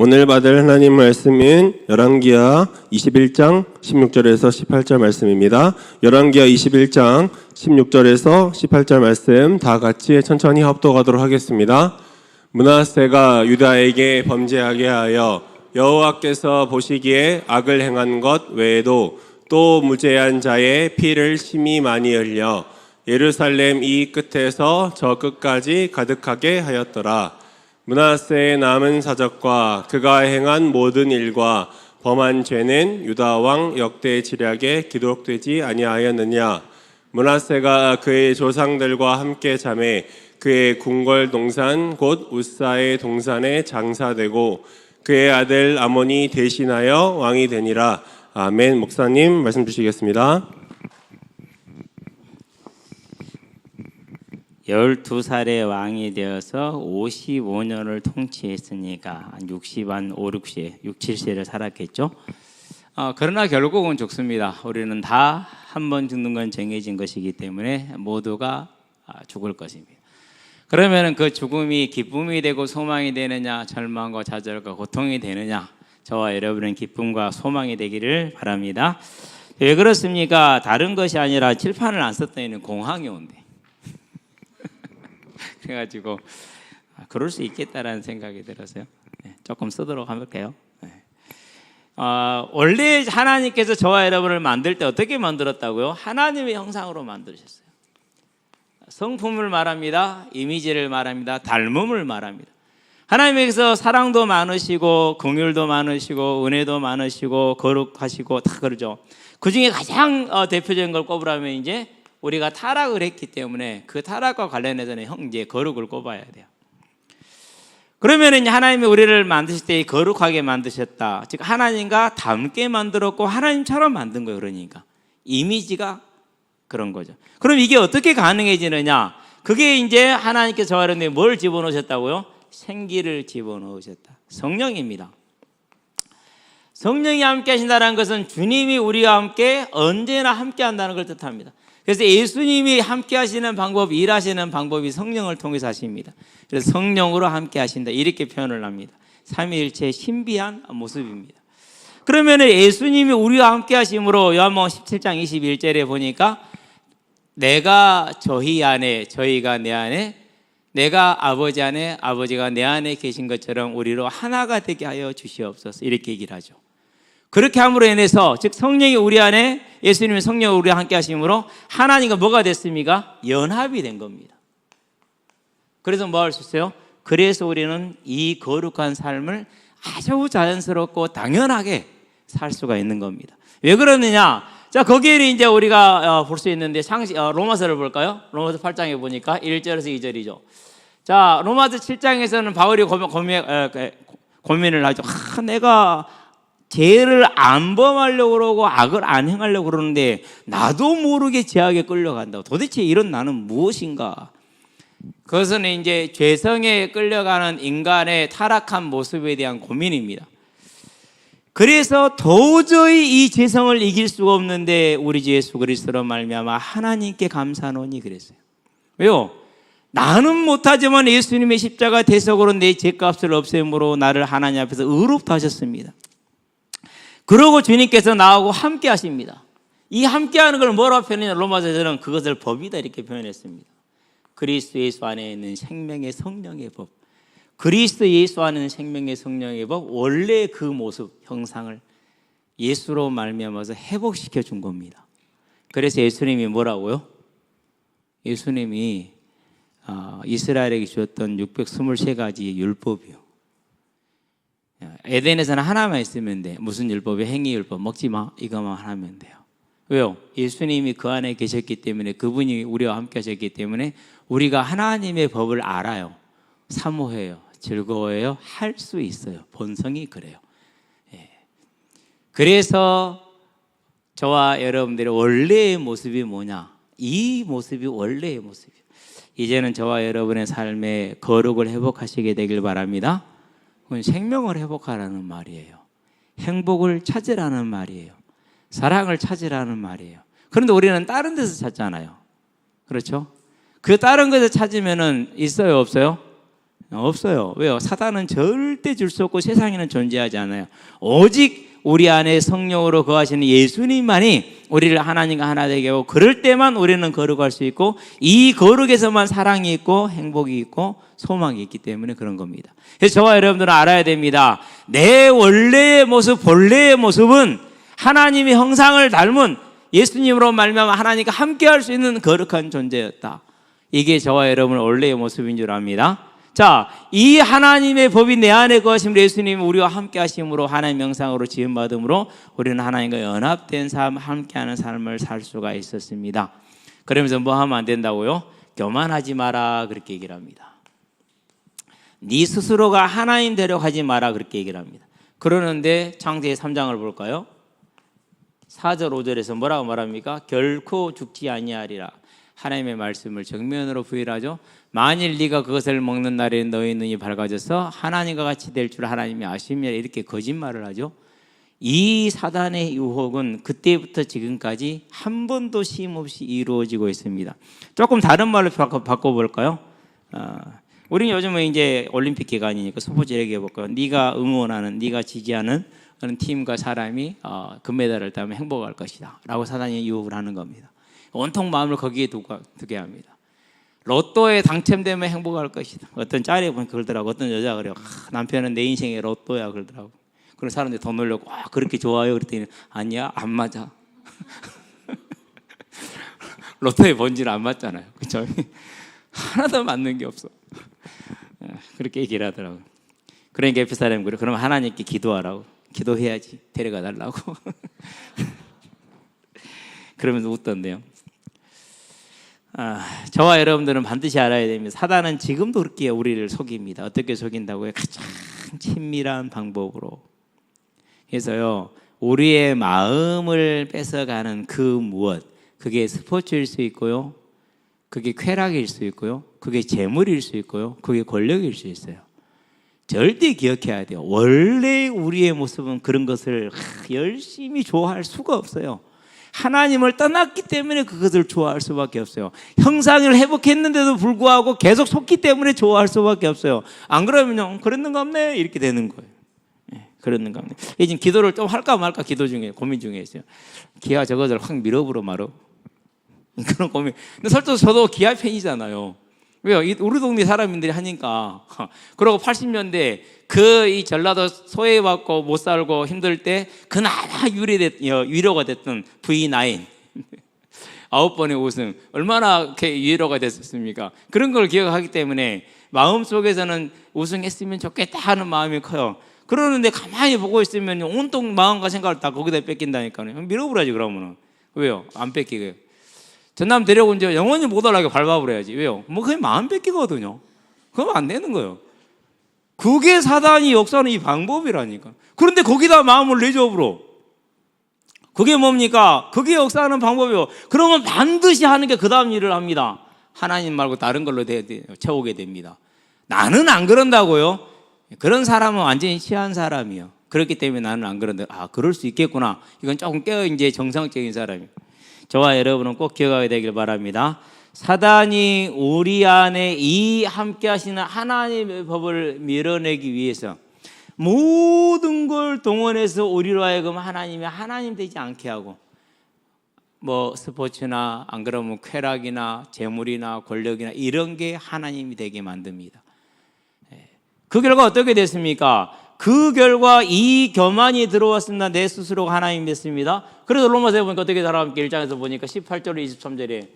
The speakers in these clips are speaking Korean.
오늘 받을 하나님 말씀은 열왕기하 21장 16절에서 18절 말씀입니다. 열왕기하 21장 16절에서 18절 말씀 다 같이 천천히 합독하도록 하겠습니다. 므낫세가 유다에게 범죄하게 하여 여호와께서 보시기에 악을 행한 것 외에도 또 무죄한 자의 피를 심히 많이 흘려 예루살렘 이 끝에서 저 끝까지 가득하게 하였더라. 므낫세의 남은 사적과 그가 행한 모든 일과 범한 죄는 유다 왕 역대 지략에 기록되지 아니하였느냐. 므낫세가 그의 조상들과 함께 잠에 그의 궁궐 동산 곧 우사의 동산에 장사되고 그의 아들 아몬이 대신하여 왕이 되니라. 아멘. 목사님 말씀 주시겠습니다. 12살에 왕이 되어서 55년을 통치했으니까 한 5, 7세를 살았겠죠. 그러나 결국은 죽습니다. 우리는 다 한 번 죽는 건 정해진 것이기 때문에 모두가 죽을 것입니다. 그러면 그 죽음이 기쁨이 되고 소망이 되느냐, 절망과 좌절과 고통이 되느냐, 저와 여러분은 기쁨과 소망이 되기를 바랍니다. 왜 그렇습니까? 다른 것이 아니라 칠판을 안 썼더니 공항이 온대. 그래가지고 그럴 수 있겠다라는 생각이 들어서요. 조금 쓰도록 해볼게요. 원래 하나님께서 저와 여러분을 만들 때 어떻게 만들었다고요? 하나님의 형상으로 만드셨어요. 성품을 말합니다. 이미지를 말합니다. 닮음을 말합니다. 하나님께서 사랑도 많으시고 긍휼도 많으시고 은혜도 많으시고 거룩하시고 다 그러죠. 그 중에 가장 대표적인 걸 꼽으라면 이제 우리가 타락을 했기 때문에 그 타락과 관련해서는 형제 거룩을 꼽아야 돼요. 그러면 이제 하나님이 우리를 만드실 때 거룩하게 만드셨다. 즉 하나님과 닮게 만들었고 하나님처럼 만든 거예요. 그러니까 이미지가 그런 거죠. 그럼 이게 어떻게 가능해지느냐? 그게 이제 하나님께서 저와 여러분에게 뭘 집어넣으셨다고요? 생기를 집어넣으셨다. 성령입니다. 성령이 함께 하신다는 것은 주님이 우리와 함께 언제나 함께 한다는 걸 뜻합니다. 그래서 예수님이 함께 하시는 방법, 일하시는 방법이 성령을 통해서 하십니다. 그래서 성령으로 함께 하신다 이렇게 표현을 합니다. 삼위일체의 신비한 모습입니다. 그러면 예수님이 우리와 함께 하심으로 요한복음 17장 21절에 보니까 내가 저희 안에, 저희가 내 안에, 내가 아버지 안에, 아버지가 내 안에 계신 것처럼 우리로 하나가 되게 하여 주시옵소서 이렇게 얘기를 하죠. 그렇게 함으로 인해서 즉 성령이 우리 안에, 예수님의 성령이 우리와 함께 하심으로 하나님과 뭐가 됐습니까? 연합이 된 겁니다. 그래서 뭐 할 수 있어요? 그래서 우리는 이 거룩한 삶을 아주 자연스럽고 당연하게 살 수가 있는 겁니다. 왜 그러느냐? 자, 거기에 이제 우리가 볼 수 있는데 로마서를 볼까요? 로마서 8장에 보니까 1절에서 2절이죠. 자, 로마서 7장에서는 바울이 고민을 하죠. 내가 죄를 안 범하려고 그러고 악을 안 행하려고 그러는데 나도 모르게 죄악에 끌려간다고. 도대체 이런 나는 무엇인가? 그것은 이제 죄성에 끌려가는 인간의 타락한 모습에 대한 고민입니다. 그래서 도저히 이 죄성을 이길 수가 없는데 우리 주 예수 그리스도로 말미암아 하나님께 감사하노니 그랬어요. 왜요? 나는 못하지만 예수님의 십자가 대속으로 내 죄값을 없앰으로 나를 하나님 앞에서 의롭다 하셨습니다. 그러고 주님께서 나하고 함께 하십니다. 이 함께 하는 걸 뭐라고 표현하냐? 로마서에서는 그것을 법이다 이렇게 표현했습니다. 그리스도 예수 안에 있는 생명의 성령의 법. 그리스도 예수 안에 있는 생명의 성령의 법, 원래 그 모습, 형상을 예수로 말미암아서 회복시켜 준 겁니다. 그래서 예수님이 뭐라고요? 예수님이 이스라엘에게 주었던 623가지의 율법이요. 에덴에서는 하나만 있으면 돼. 무슨 율법이? 행위율법. 먹지 마. 이것만 하면 돼요. 왜요? 예수님이 그 안에 계셨기 때문에, 그분이 우리와 함께 하셨기 때문에 우리가 하나님의 법을 알아요. 사모해요. 즐거워해요. 할 수 있어요. 본성이 그래요. 그래서 저와 여러분들의 원래의 모습이 뭐냐? 이 모습이 원래의 모습이에요. 이제는 저와 여러분의 삶에 거룩을 회복하시게 되길 바랍니다. 그건 생명을 회복하라는 말이에요. 행복을 찾으라는 말이에요. 사랑을 찾으라는 말이에요. 그런데 우리는 다른 데서 찾잖아요. 그렇죠? 그 다른 것을 찾으면은 있어요, 없어요? 없어요. 왜요? 사단은 절대 줄 수 없고 세상에는 존재하지 않아요. 오직 우리 안에 성령으로 거하시는 예수님만이 우리를 하나님과 하나 되게 하고, 그럴 때만 우리는 거룩할 수 있고, 이 거룩에서만 사랑이 있고 행복이 있고 소망이 있기 때문에 그런 겁니다. 그래서 저와 여러분들은 알아야 됩니다. 내 원래의 모습, 본래의 모습은 하나님의 형상을 닮은 예수님으로 말미암아 하나님과 함께할 수 있는 거룩한 존재였다. 이게 저와 여러분의 원래의 모습인 줄 압니다. 자, 이 하나님의 법이 내 안에 거하심으로 예수님이 우리와 함께 하심으로 하나님의 형상으로 지음받음으로 우리는 하나님과 연합된 삶, 함께하는 삶을 살 수가 있었습니다. 그러면서 뭐 하면 안 된다고요? 교만하지 마라, 그렇게 얘기를 합니다. 네 스스로가 하나님 되려고 하지 마라, 그렇게 얘기를 합니다. 그러는데 창세기 3장을 볼까요? 4절 5절에서 뭐라고 말합니까? 결코 죽지 아니하리라. 하나님의 말씀을 정면으로 부인하죠. 만일 네가 그것을 먹는 날에 너희 눈이 밝아져서 하나님과 같이 될 줄 하나님이 아심이라, 이렇게 거짓말을 하죠. 이 사단의 유혹은 그때부터 지금까지 한 번도 쉼없이 이루어지고 있습니다. 조금 다른 말로 바꿔볼까요? 우리는 요즘은 이제 올림픽 기간이니까 스포츠 얘기해 볼까요? 네가 응원하는, 네가 지지하는 그런 팀과 사람이 금메달을 따면 행복할 것이다 라고 사단이 유혹을 하는 겁니다. 온통 마음을 거기에 두게 합니다. 로또에 당첨되면 행복할 것이다. 어떤 짤에 보면 그러더라고. 어떤 여자가 그래요. 남편은 내 인생의 로또야, 그러더라고. 그런 사람들이 돈 놀려고 그렇게 좋아요? 그랬더니 아니야, 안 맞아. 로또의 본질은 안 맞잖아요, 그렇죠? 하나도 맞는 게 없어. 그렇게 얘기를 하더라고. 그러니까 옆에 사람이 그래. 그럼 하나님께 기도하라고. 기도해야지, 데려가 달라고. 그러면서 웃던데요. 저와 여러분들은 반드시 알아야 됩니다. 사단은 지금도 그렇게 우리를 속입니다. 어떻게 속인다고요? 가장 친밀한 방법으로. 그래서요, 우리의 마음을 뺏어가는 그 무엇, 그게 스포츠일 수 있고요, 그게 쾌락일 수 있고요, 그게 재물일 수 있고요, 그게 권력일 수 있어요. 절대 기억해야 돼요. 원래 우리의 모습은 그런 것을 열심히 좋아할 수가 없어요. 하나님을 떠났기 때문에 그것을 좋아할 수밖에 없어요. 형상을 회복했는데도 불구하고 계속 속기 때문에 좋아할 수밖에 없어요. 안 그러면 그랬는가 없네, 이렇게 되는 거예요. 그랬는가 없네. 지금 기도를 좀 할까 말까 기도 중에 고민 중에 있어요. 기아 저것을 확 밀어버려 말어. 그런 고민. 근데 솔직히 저도 기아 팬이잖아요. 왜요? 우리 동네 사람들이 하니까. 그리고 80년대 이 전라도 소외받고 못 살고 힘들 때 그나마 위로가 됐던 V9 9번의 우승, 얼마나 이렇게 위로가 됐었습니까? 그런 걸 기억하기 때문에 마음속에서는 우승했으면 좋겠다 하는 마음이 커요. 그러는데 가만히 보고 있으면 온통 마음과 생각을 다 거기다 뺏긴다니까요. 밀어버려야지 그러면은. 왜요? 안 뺏기게. 전남 데려온 지 영원히 못 올라가게 밟아버려야지. 왜요? 그게 마음 뺏기거든요. 그러면 안 되는 거예요. 그게 사단이 역사하는 이 방법이라니까. 그런데 거기다 마음을 내줘버려. 그게 뭡니까? 그게 역사하는 방법이요. 그러면 반드시 하는 게 그 다음 일을 합니다. 하나님 말고 다른 걸로 채우게 됩니다. 나는 안 그런다고요? 그런 사람은 완전히 취한 사람이요. 그렇기 때문에 나는 안 그런데, 그럴 수 있겠구나. 이건 조금 이제 정상적인 사람이에요. 저와 여러분은 꼭 기억하게 되길 바랍니다. 사단이 우리 안에 이 함께 하시는 하나님의 법을 밀어내기 위해서 모든 걸 동원해서 우리로 하여금 하나님 되지 않게 하고, 스포츠나 안 그러면 쾌락이나 재물이나 권력이나 이런 게 하나님이 되게 만듭니다. 그 결과 어떻게 됐습니까? 그 결과 이 교만이 들어왔습니다. 내 스스로가 하나님 됐습니다. 그래서 로마서에 보니까 어떻게 살아갑니까? 1장에서 보니까 18절 23절에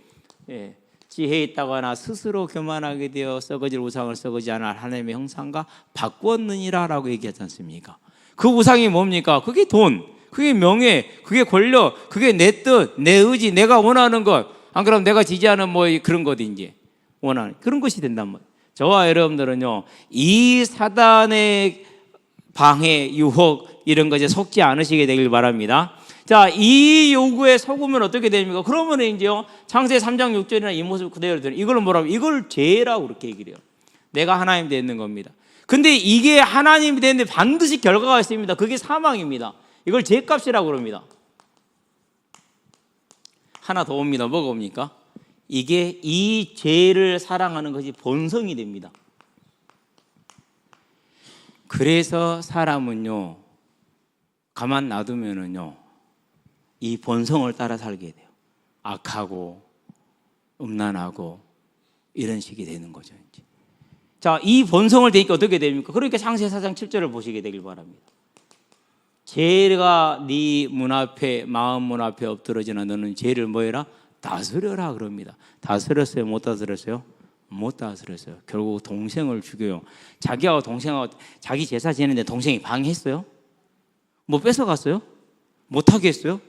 지혜 있다거나 스스로 교만하게 되어 썩어질 우상을 썩어지 않아 하나님의 형상과 바꾸었느니라 라고 얘기하지 않습니까? 그 우상이 뭡니까? 그게 돈, 그게 명예, 그게 권력, 그게 내 뜻, 내 의지, 내가 원하는 것. 안 그러면 내가 지지하는 그런 것인지 원하는 그런 것이 된단 말이에요. 저와 여러분들은요, 이 사단의 방해, 유혹 이런 것에 속지 않으시게 되길 바랍니다. 자, 이 요구에 속으면 어떻게 됩니까? 그러면 이제요, 창세기 3장 6절이나 이 모습 그대로 되는 이걸 뭐라고? 이걸 죄라고 그렇게 얘기를 해요. 내가 하나님 되는 겁니다. 근데 이게 하나님이 되는데 반드시 결과가 있습니다. 그게 사망입니다. 이걸 죄값이라고 그럽니다. 하나 더 옵니다. 뭐가 옵니까? 이게 이 죄를 사랑하는 것이 본성이 됩니다. 그래서 사람은요, 가만 놔두면은요, 이 본성을 따라 살게 돼요. 악하고 음란하고 이런 식이 되는 거죠. 이제. 자, 이 본성을 되니까 어떻게 됩니까? 그러니까 창세 4장 7절을 보시게 되길 바랍니다. 죄가 네 문 앞에, 마음 문 앞에 엎드러지나 너는 죄를 뭐해라? 다스려라 그럽니다. 다스렸어요? 못 다스렸어요? 못 다스렸어요. 결국 동생을 죽여요. 자기하고 동생하고 자기 제사 지내는데 동생이 방해했어요? 뭐 뺏어갔어요? 못하게 했어요?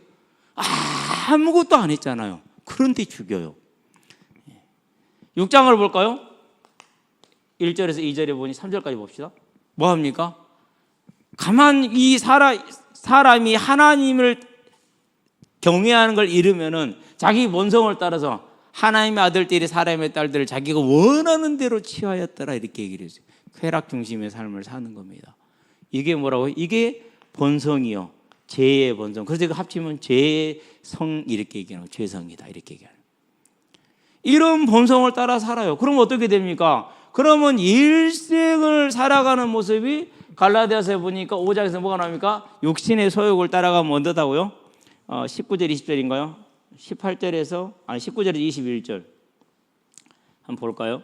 아무것도 안 했잖아요. 그런데 죽여요. 6장을 볼까요? 1절에서 2절에 보니 3절까지 봅시다. 뭐 합니까? 가만 이 사람이 하나님을 경외하는 걸 잃으면은 자기 본성을 따라서 하나님의 아들들이 사람의 딸들을 자기가 원하는 대로 취하였더라 이렇게 얘기를 했어요. 쾌락 중심의 삶을 사는 겁니다. 이게 뭐라고? 이게 본성이요. 죄의 본성. 그래서 이거 합치면 죄의 성 이렇게 얘기하는 거예요. 죄성이다 이렇게 얘기하는 거예요. 이런 본성을 따라 살아요. 그럼 어떻게 됩니까? 그러면 일생을 살아가는 모습이 갈라디아서에 보니까 5장에서 뭐가 나옵니까? 육신의 소욕을 따라가면 어떠다고요? 19절 20절인가요? 18절에서 19절에서 21절 한번 볼까요?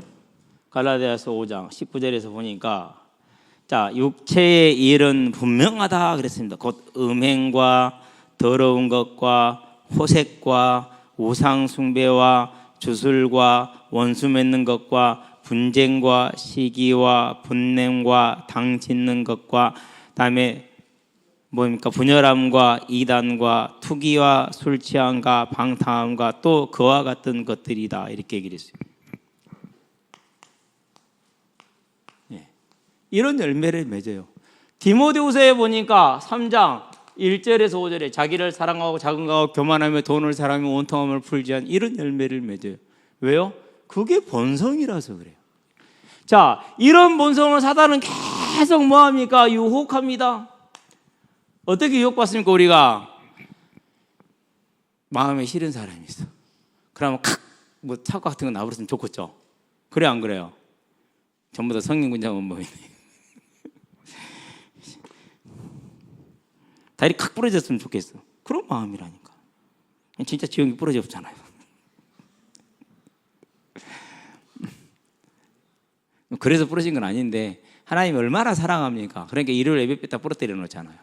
갈라디아서 5장 19절에서 보니까 자, 육체의 일은 분명하다 그랬습니다. 곧 음행과 더러운 것과 호색과 우상 숭배와 주술과 원수 맺는 것과 분쟁과 시기와 분냄과 당 짓는 것과 다음에 뭡니까? 분열함과 이단과 투기와 술 취함과 방탕함과 또 그와 같은 것들이다 이렇게 얘기를 했어요. 네. 이런 열매를 맺어요. 디모데후서에 보니까 3장 1절에서 5절에 자기를 사랑하고 자긍하고 교만하며 돈을 사랑하며 원통함을 풀지 않은 이런 열매를 맺어요. 왜요? 그게 본성이라서 그래요. 자, 이런 본성을 사단은 계속 뭐합니까? 유혹합니다. 어떻게 유혹받습니까? 우리가 마음에 싫은 사람이 있어. 그러면 뭐 사과 같은 거 나버렸으면 좋겠죠. 그래 안 그래요? 전부 다 성인군장 원범이네. 다리 칵 부러졌으면 좋겠어. 그런 마음이라니까. 진짜 지형이 부러졌잖아요. 그래서 부러진 건 아닌데 하나님이 얼마나 사랑합니까? 그러니까 이를 예배뺐다 부러뜨려 놓잖아요.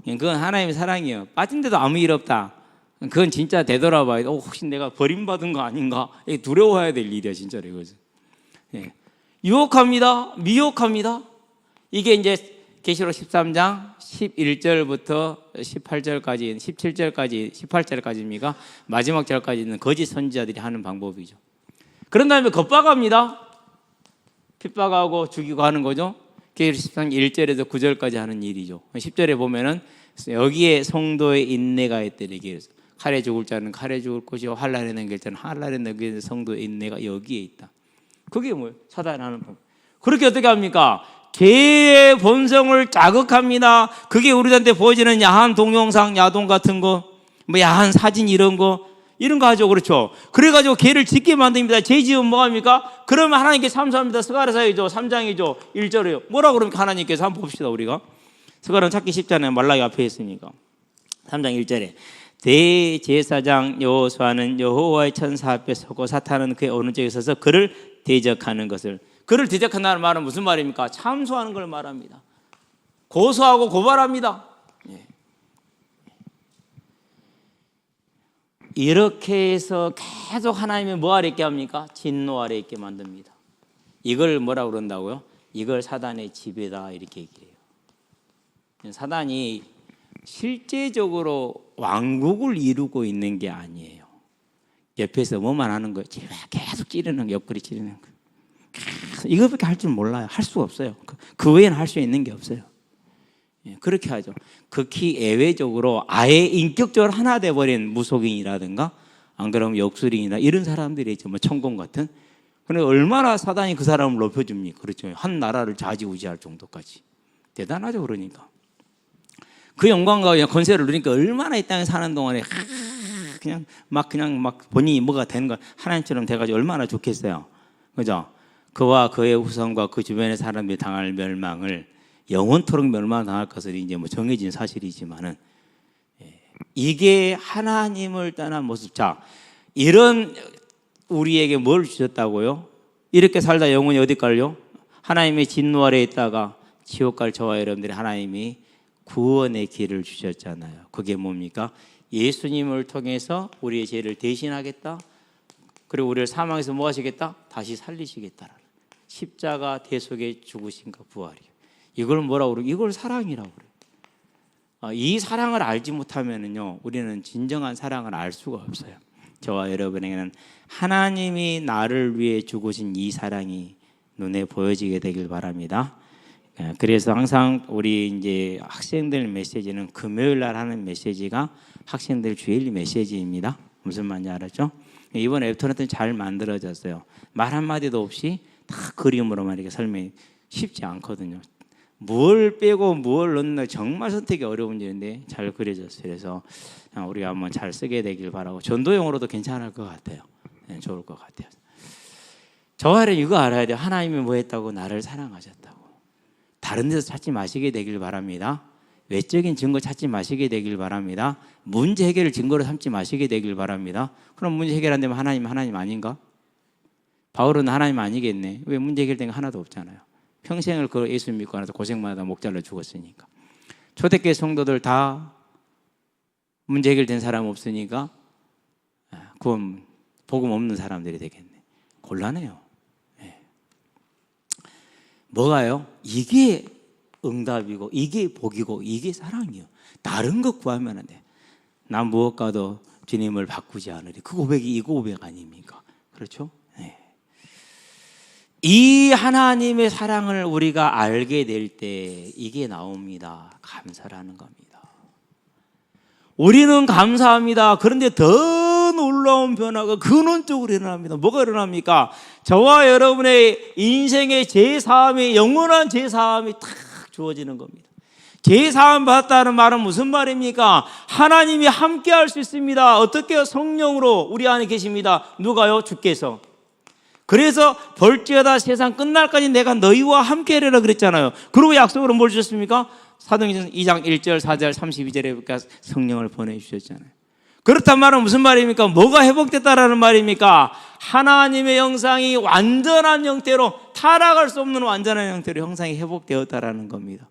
그건 하나님의 사랑이에요. 빠진데도 아무 일 없다. 그건 진짜 되돌아봐야 돼. 혹시 내가 버림받은 거 아닌가? 두려워해야 될 일이야 진짜로 이거죠. 유혹합니다. 미혹합니다. 이게 이제 계시록 13장 11절부터 18절까지 17절까지 18절까지입니까? 마지막 절까지 있는 거짓 선지자들이 하는 방법이죠. 그런 다음에 겁박합니다. 핍박하고 죽이고 하는 거죠. 계시록 13장 1절에서 9절까지 하는 일이죠. 10절에 보면은 여기에 성도의 인내가 있다는 얘기해서 칼에 죽을 자는 칼에 죽을 것이요 환난에 넘길 자는 환난에 넘길 성도의 인내가 여기에 있다. 그게 뭐예요? 사단하는 법. 그렇게 어떻게 합니까? 죄의 본성을 자극합니다. 그게 우리한테 보여지는 야한 동영상, 야동 같은 거, 뭐 야한 사진 이런 거 하죠. 그렇죠? 그래가지고 죄를 짓게 만듭니다. 죄 지으면 뭐합니까? 그러면 하나님께 참소합니다. 스가랴서이죠. 3장이죠. 1절이요. 뭐라고 그러니까 하나님께서 한번 봅시다 우리가. 스가랴는 찾기 쉽잖아요. 말라기 앞에 있으니까. 3장 1절에 대제사장 여호수아는 여호와의 천사 앞에 서고 사탄은 그의 오른쪽에 서서 그를 대적하는 것을. 그를 대적한다는 말은 무슨 말입니까? 참소하는 걸 말합니다. 고소하고 고발합니다. 이렇게 해서 계속 하나님이 뭐 아래 있게 합니까? 진노 아래 있게 만듭니다. 이걸 뭐라고 그런다고요? 이걸 사단의 지배다 이렇게 얘기해요. 사단이 실제적으로 왕국을 이루고 있는 게 아니에요. 옆에서 뭐만 하는 거예요. 계속 찌르는 거, 옆구리 찌르는 거. 이거밖에 할 줄 몰라요. 할 수가 없어요. 그 외에는 할 수 있는 게 없어요. 그렇게 하죠. 극히 예외적으로 아예 인격적으로 하나 돼버린 무속인이라든가 안 그러면 역술인이나 이런 사람들이 있죠. 뭐 천공 같은. 그런데 얼마나 사단이 그 사람을 높여줍니까? 그렇죠. 한 나라를 좌지우지할 정도까지. 대단하죠. 그러니까. 그 영광과 권세를 누리니까 얼마나 이 땅에 사는 동안에 그냥 막 본인이 뭐가 되는 거 하나님처럼 돼가지고 얼마나 좋겠어요. 그죠? 그와 그의 후손과 그 주변의 사람들이 당할 멸망을 영원토록 멸망당할 것을 이제 뭐 정해진 사실이지만은 이게 하나님을 떠난 모습. 자, 이런 우리에게 뭘 주셨다고요? 이렇게 살다 영원히 어디 갈요? 하나님의 진노 아래에 있다가 지옥 갈 저와 여러분들이 하나님이 구원의 길을 주셨잖아요. 그게 뭡니까? 예수님을 통해서 우리의 죄를 대신하겠다. 그리고 우리를 사망에서 뭐 하시겠다? 다시 살리시겠다라는 십자가 대속의 죽으심과 부활이에요. 이걸 뭐라고 그래요? 이걸 사랑이라고 그래요. 이 사랑을 알지 못하면은요, 우리는 진정한 사랑을 알 수가 없어요. 저와 여러분에게는 하나님이 나를 위해 죽으신 이 사랑이 눈에 보여지게 되길 바랍니다. 그래서 항상 우리 이제 학생들 메시지는 금요일 날 하는 메시지가 학생들 주일 메시지입니다. 무슨 말인지 알았죠? 이번 웹툰은 잘 만들어졌어요. 말 한마디도 없이 다 그림으로만 이렇게 설명이 쉽지 않거든요. 뭘 빼고 뭘 넣나 정말 선택이 어려운 일인데 잘 그려졌어요. 그래서 우리가 한번 잘 쓰게 되길 바라고, 전도용으로도 괜찮을 것 같아요. 네, 좋을 것 같아요. 저와는 이거 알아야 돼요. 하나님이 뭐 했다고? 나를 사랑하셨다고. 다른 데서 찾지 마시게 되길 바랍니다. 외적인 증거 찾지 마시게 되길 바랍니다. 문제 해결을 증거로 삼지 마시게 되길 바랍니다. 그럼 문제 해결 안 되면 하나님 아닌가? 바울은 하나님 아니겠네. 왜 문제 해결된 거 하나도 없잖아요. 평생을 그 예수 믿고 나서 고생만 하다 목잘로 죽었으니까. 초대교회 성도들 다 문제 해결된 사람 없으니까 그건 복음 없는 사람들이 되겠네. 곤란해요. 네. 뭐가요? 이게 응답이고 이게 복이고 이게 사랑이에요. 다른 것 구하면 안 돼. 난 무엇과도 주님을 바꾸지 않으리. 그 고백이 이 고백 아닙니까? 그렇죠? 네. 이 하나님의 사랑을 우리가 알게 될 때 이게 나옵니다. 감사라는 겁니다. 우리는 감사합니다. 그런데 더 놀라운 변화가 근원적으로 일어납니다. 뭐가 일어납니까? 저와 여러분의 인생의 죄사함이, 영원한 죄사함이 탁 주어지는 겁니다. 죄사함 받았다는 말은 무슨 말입니까? 하나님이 함께 할 수 있습니다. 어떻게요? 성령으로 우리 안에 계십니다. 누가요? 주께서. 그래서 볼지어다 세상 끝날까지 내가 너희와 함께 하리라 그랬잖아요. 그리고 약속으로 뭘 주셨습니까? 사도행전 2장 1절 4절 32절에 보니까 성령을 보내주셨잖아요. 그렇단 말은 무슨 말입니까? 뭐가 회복됐다라는 말입니까? 하나님의 형상이 완전한 형태로, 타락할 수 없는 완전한 형태로 형상이 회복되었다라는 겁니다.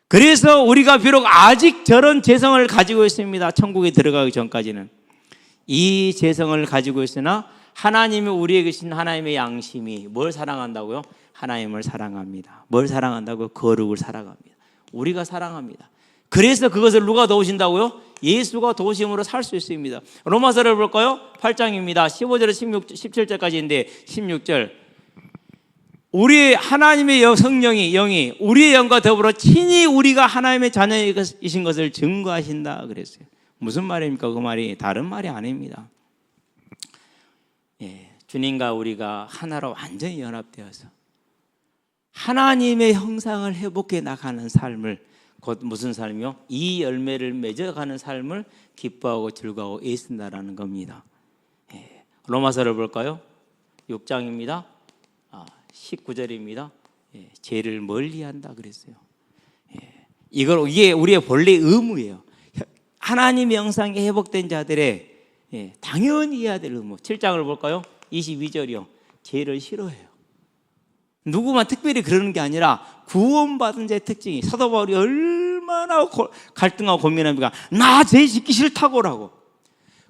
그래서 우리가 비록 아직 저런 재성을 가지고 있습니다. 천국에 들어가기 전까지는. 이 재성을 가지고 있으나 하나님이 우리에게 주신 하나님의 양심이 뭘 사랑한다고요? 하나님을 사랑합니다. 뭘 사랑한다고요? 거룩을 사랑합니다. 우리가 사랑합니다. 그래서 그것을 누가 도우신다고요? 예수가 도우심으로 살 수 있습니다. 로마서를 볼까요? 8장입니다. 15절에서 17절까지인데 16절. 우리 하나님의 성령이, 영이 우리의 영과 더불어 친히 우리가 하나님의 자녀이신 것을 증거하신다 그랬어요. 무슨 말입니까? 그 말이 다른 말이 아닙니다. 주님과 우리가 하나로 완전히 연합되어서 하나님의 형상을 회복해 나가는 삶을, 곧 무슨 삶이요? 이 열매를 맺어가는 삶을 기뻐하고 즐거워하고 애쓴다라는 겁니다. 로마서를 볼까요? 6장입니다. 19절입니다. 죄를 멀리한다 그랬어요. 이게 우리의 본래 의무예요. 하나님의 형상이 회복된 자들의 당연히 해야 될 의무. 7장을 볼까요? 22절이요. 죄를 싫어해요. 누구만 특별히 그러는 게 아니라 구원받은 자의 특징이, 사도 바울이 얼마나 갈등하고 고민합니까? 나 죄 짓기 싫다고라고.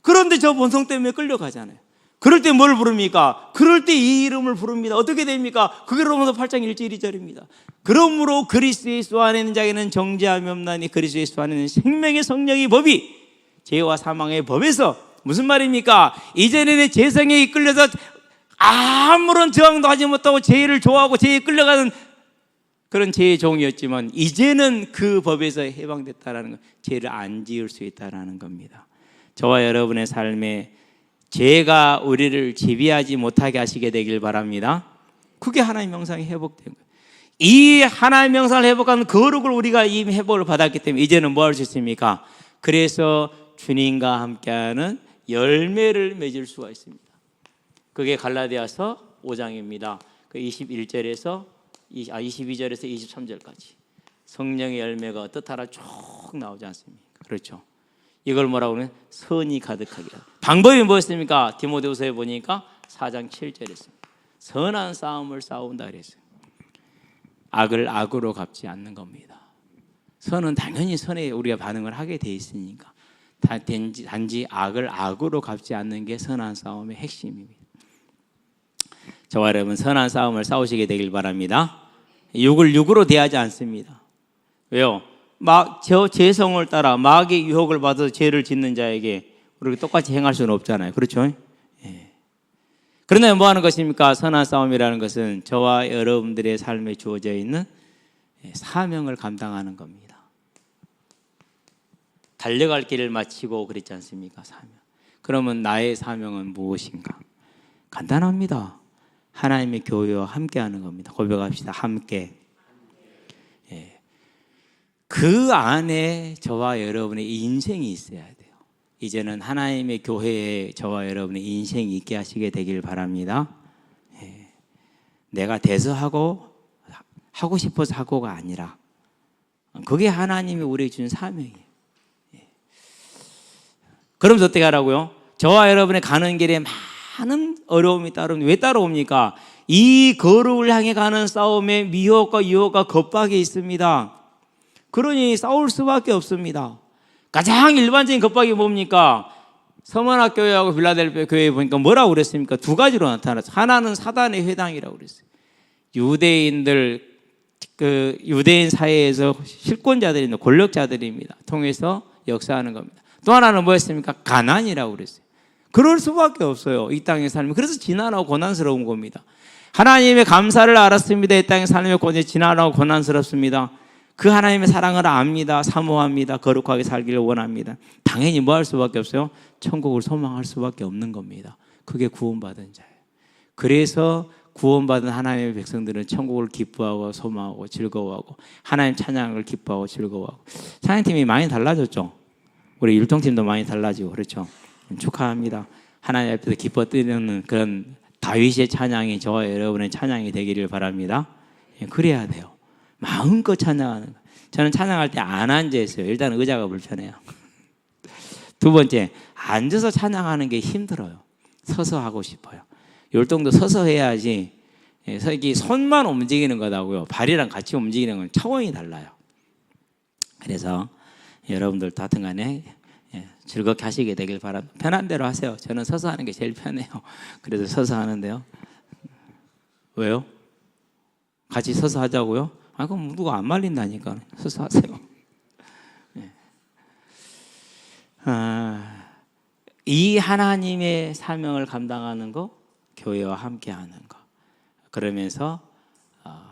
그런데 저 본성 때문에 끌려가잖아요. 그럴 때 뭘 부릅니까? 그럴 때 이 이름을 부릅니다. 어떻게 됩니까? 그게 로마서 8장 1절 2절입니다. 그러므로 그리스도 예수 안에 있는 자에게는 정죄함이 없나니 그리스도 예수 안에 있는 생명의 성령의 법이 죄와 사망의 법에서, 무슨 말입니까? 이전에는 죄성에 이끌려서 아무런 저항도 하지 못하고 죄를 좋아하고 죄에 끌려가는 그런 죄의 종이었지만 이제는 그 법에서 해방됐다는 것, 죄를 안 지을 수 있다는 겁니다. 저와 여러분의 삶에 죄가 우리를 지배하지 못하게 하시게 되길 바랍니다. 그게 하나님 형상이 회복된 거예요. 이 하나님 형상을 회복하는 거룩을 우리가 이미 회복을 받았기 때문에 이제는 뭐 할 수 있습니까? 그래서 주님과 함께하는 열매를 맺을 수가 있습니다. 그게 갈라디아서 5장입니다. 그 21절에서 22절에서 23절까지 성령의 열매가 뜻하라 쭉 나오지 않습니까? 그렇죠. 이걸 뭐라고 하면 선이 가득하게. 방법이 뭐였습니까? 디모데후서에 보니까 4장 7절에 있습니다. 선한 싸움을 싸운다 그랬어요. 악을 악으로 갚지 않는 겁니다. 선은 당연히 선에 우리가 반응을 하게 돼 있으니까 단지 악을 악으로 갚지 않는 게 선한 싸움의 핵심입니다. 저와 여러분 선한 싸움을 싸우시게 되길 바랍니다. 육을 육으로 대하지 않습니다. 왜요? 저 죄성을 따라 마귀의 유혹을 받아서 죄를 짓는 자에게 우리가 똑같이 행할 수는 없잖아요. 그렇죠? 예. 그러나 뭐 하는 것입니까? 선한 싸움이라는 것은 저와 여러분들의 삶에 주어져 있는 사명을 감당하는 겁니다. 달려갈 길을 마치고 그랬지 않습니까? 사명. 그러면 나의 사명은 무엇인가? 간단합니다. 하나님의 교회와 함께하는 겁니다. 고백합시다. 함께. 예. 그 안에 저와 여러분의 인생이 있어야 돼요. 이제는 하나님의 교회에 저와 여러분의 인생이 있게 하시게 되길 바랍니다. 예. 내가 돼서 하고 싶어서 하고가 아니라 그게 하나님이 우리에게 준 사명이에요. 예. 그러면서 어떻게 하라고요? 저와 여러분의 가는 길에 많은 어려움이 따르면 왜 따라옵니까? 이 거룩을 향해 가는 싸움에 미혹과 유혹과 겁박이 있습니다. 그러니 싸울 수밖에 없습니다. 가장 일반적인 겁박이 뭡니까? 서머나 교회하고 빌라델피아 교회에 보니까 뭐라고 그랬습니까? 두 가지로 나타났어요. 하나는 사단의 회당이라고 그랬어요. 유대인 사회에서 실권자들입니다. 권력자들입니다. 통해서 역사하는 겁니다. 또 하나는 뭐였습니까? 가난이라고 그랬어요. 그럴 수밖에 없어요. 이 땅의 삶이. 그래서 지난하고 고난스러운 겁니다. 하나님의 감사를 알았습니다. 이 땅의 삶이 지난하고 고난스럽습니다. 그 하나님의 사랑을 압니다. 사모합니다. 거룩하게 살기를 원합니다. 당연히 뭐 할 수밖에 없어요? 천국을 소망할 수밖에 없는 겁니다. 그게 구원받은 자예요. 그래서 구원받은 하나님의 백성들은 천국을 기뻐하고 소망하고 즐거워하고 하나님 찬양을 기뻐하고 즐거워하고. 찬양팀이 많이 달라졌죠? 우리 율동팀도 많이 달라지고 그렇죠? 축하합니다. 하나님 앞에서 기뻐 뛰는 그런 다윗의 찬양이 저와 여러분의 찬양이 되기를 바랍니다. 그래야 돼요. 마음껏 찬양하는 거. 저는 찬양할 때 안 앉아 있어요. 일단 의자가 불편해요. 두 번째, 앉아서 찬양하는 게 힘들어요. 서서 하고 싶어요. 율동도 서서 해야지. 이게 손만 움직이는 거다고요. 발이랑 같이 움직이는 건 차원이 달라요. 그래서 여러분들도 하여튼 간에 즐겁게 하시게 되길 바랍니다. 편한 대로 하세요. 저는 서서 하는 게 제일 편해요. 그래서 서서 하는데요. 왜요? 같이 서서 하자고요? 그럼 누가 안 말린다니까. 서서 하세요. 이 하나님의 사명을 감당하는 거, 교회와 함께하는 거. 그러면서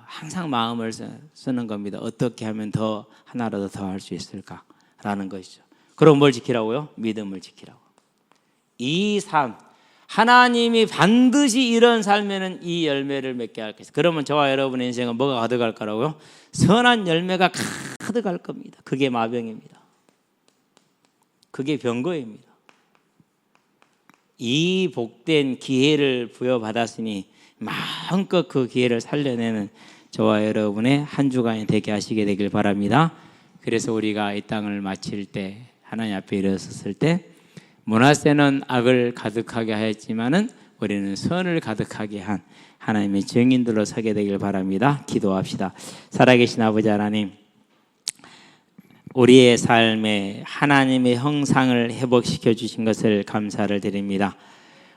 항상 마음을 쓰는 겁니다. 어떻게 하면 더 하나라도 더 할 수 있을까라는 것이죠. 그럼 뭘 지키라고요? 믿음을 지키라고. 이 삶, 하나님이 반드시 이런 삶에는 이 열매를 맺게 할 것이다. 그러면 저와 여러분의 인생은 뭐가 가득할 거라고요? 선한 열매가 가득할 겁니다. 그게 마병입니다. 그게 병거입니다. 이 복된 기회를 부여받았으니 마음껏 그 기회를 살려내는 저와 여러분의 한 주간이 되게 하시게 되길 바랍니다. 그래서 우리가 이 땅을 마칠 때 하나님 앞에 일어섰을 때 므낫세는 악을 가득하게 하였지만은 우리는 선을 가득하게 한 하나님의 증인들로 서게 되길 바랍니다. 기도합시다. 살아계신 아버지 하나님, 우리의 삶에 하나님의 형상을 회복시켜 주신 것을 감사를 드립니다.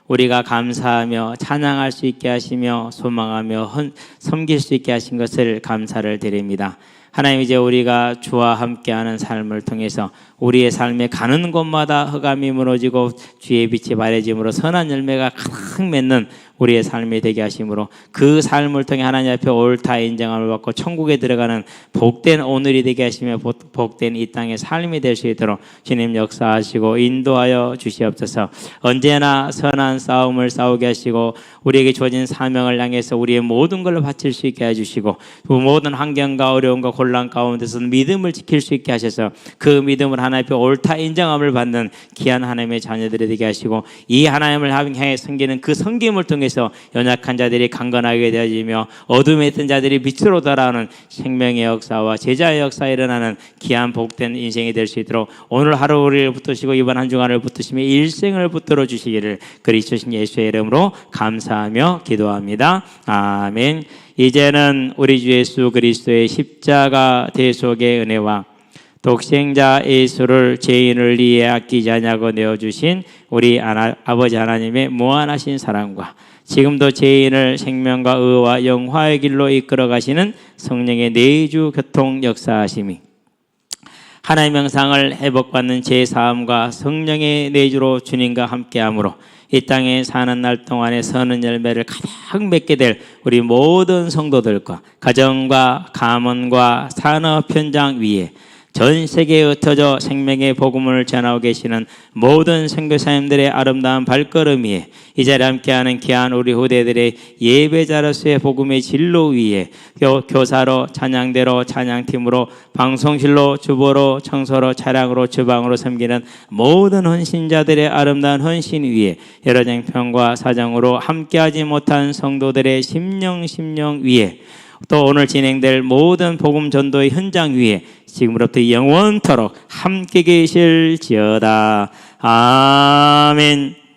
우리가 감사하며 찬양할 수 있게 하시며 소망하며 섬길 수 있게 하신 것을 감사를 드립니다. 하나님, 이제 우리가 주와 함께하는 삶을 통해서 우리의 삶에 가는 곳마다 흑암이 무너지고 주의 빛이 발해짐으로 선한 열매가 가득 맺는 우리의 삶이 되게 하심으로 그 삶을 통해 하나님 앞에 옳다 인정함을 받고 천국에 들어가는 복된 오늘이 되게 하시며 복된 이 땅의 삶이 될 수 있도록 주님 역사하시고 인도하여 주시옵소서. 언제나 선한 싸움을 싸우게 하시고 우리에게 주어진 사명을 향해서 우리의 모든 걸 바칠 수 있게 해주시고 그 모든 환경과 어려움과 혼란 가운데서 믿음을 지킬 수 있게 하셔서 그 믿음을 하나님 앞에 옳다 인정함을 받는 귀한 하나님의 자녀들이 되게 하시고 이 하나님을 향해 섬기는 그 섬김을 통해서 연약한 자들이 강건하게 되어지며 어둠에 있던 자들이 빛으로 돌아오는 생명의 역사와 제자의 역사에 일어나는 귀한 복된 인생이 될 수 있도록 오늘 하루 우리를 붙드시고 이번 한 주간을 붙드시며 일생을 붙들어 주시기를 그리스도신 예수의 이름으로 감사하며 기도합니다. 아멘. 이제는 우리 주 예수 그리스도의 십자가 대속의 은혜와 독생자 예수를 죄인을 위해 아끼지 아니하고 내어주신 우리 아버지 하나님의 무한하신 사랑과 지금도 죄인을 생명과 의와 영화의 길로 이끌어 가시는 성령의 내주 교통 역사하심이 하나님의 형상을 회복받는 제사함과 성령의 내주로 주님과 함께함으로 이 땅에 사는 날 동안에 선한 열매를 가득 맺게 될 우리 모든 성도들과 가정과 가문과 산업 현장 위에 전 세계에 흩어져 생명의 복음을 전하고 계시는 모든 선교사님들의 아름다운 발걸음 위에 이 자리에 함께하는 귀한 우리 후대들의 예배자로서의 복음의 진로 위에 교사로 찬양대로 찬양팀으로 방송실로 주보로 청소로 차량으로 주방으로 섬기는 모든 헌신자들의 아름다운 헌신 위에 여러 장평과 사정으로 함께하지 못한 성도들의 심령 위에 또 오늘 진행될 모든 복음 전도의 현장 위에 지금부터 영원토록 함께 계실지어다. 아멘.